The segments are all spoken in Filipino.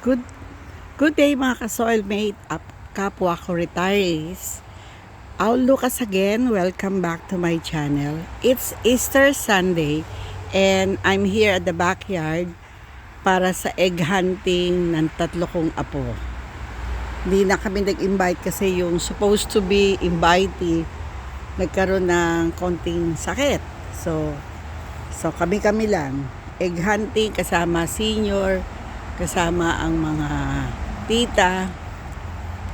Good good day mga ka-soilmate at kapwa ko retirees. I'll Lucas again. Welcome back to my channel. It's Easter Sunday and I'm here at the backyard para sa egg hunting ng tatlo kong apo. Hindi na kami nag-invite kasi yung supposed to be invitee nagkaroon ng konting sakit. So kami lang. Egg hunting kasama senior, kasama ang mga tita.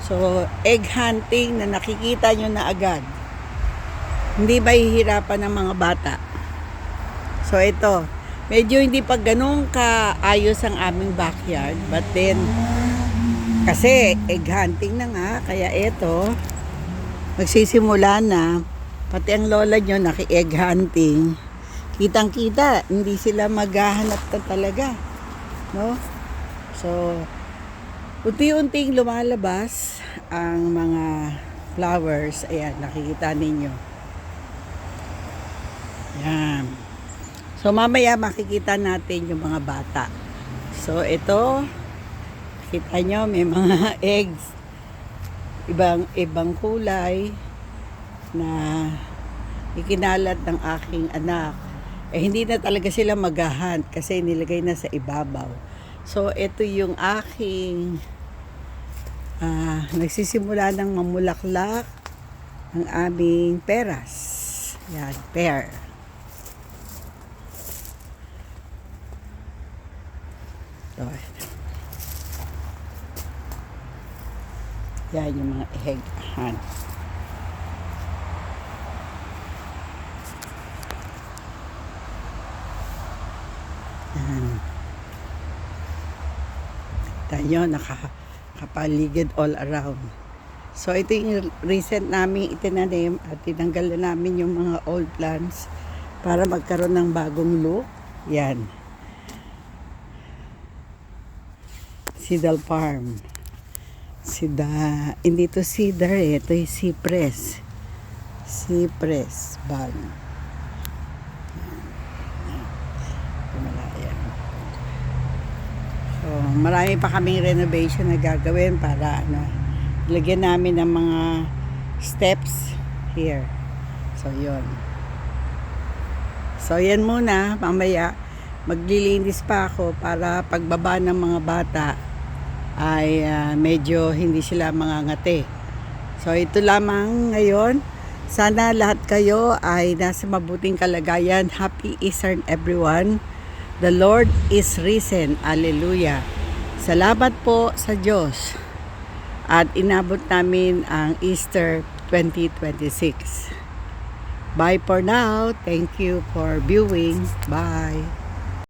So, egg hunting na nakikita nyo na agad. Hindi ba hihirapan ng mga bata? So, ito. Medyo hindi pa ganun kaayos ang aming backyard. But then, kasi egg hunting na nga. Kaya ito, magsisimula na. Pati ang lola nyo naki-egg hunting. Kitang-kita, hindi sila maghahanap na talaga. No? So, unti-unting lumalabas ang mga flowers. Ayan, nakikita ninyo. Ayan. So, mamaya makikita natin yung mga bata. So, ito, kita nyo, may mga eggs. Ibang kulay na ikinalat ng aking anak. Hindi na talaga sila maghahunt kasi nilagay na sa ibabaw. So, ito yung aking nagsisimula ng mamulaklak ng aming peras. Yan, pear. So, yan yung mga egg hunt. Tayo nakapaligid all around. So ito yung recent namin itinanim at tinanggal na namin yung mga old plants para magkaroon ng bagong look. Yan. Cedar Farm. Hindi to cedar ito yung cypress. Cypress bag. So, marami pa kaming renovation na gagawin para lagyan namin ng mga steps here. So, yun. So, yan muna. Mamaya, maglilinis pa ako para pagbaba ng mga bata ay medyo hindi sila mangangati. So, ito lamang ngayon. Sana lahat kayo ay nasa mabuting kalagayan. Happy Easter everyone. The Lord is risen. Hallelujah. Salamat po sa Diyos. At inabot namin ang Easter 2026. Bye for now. Thank you for viewing. Bye.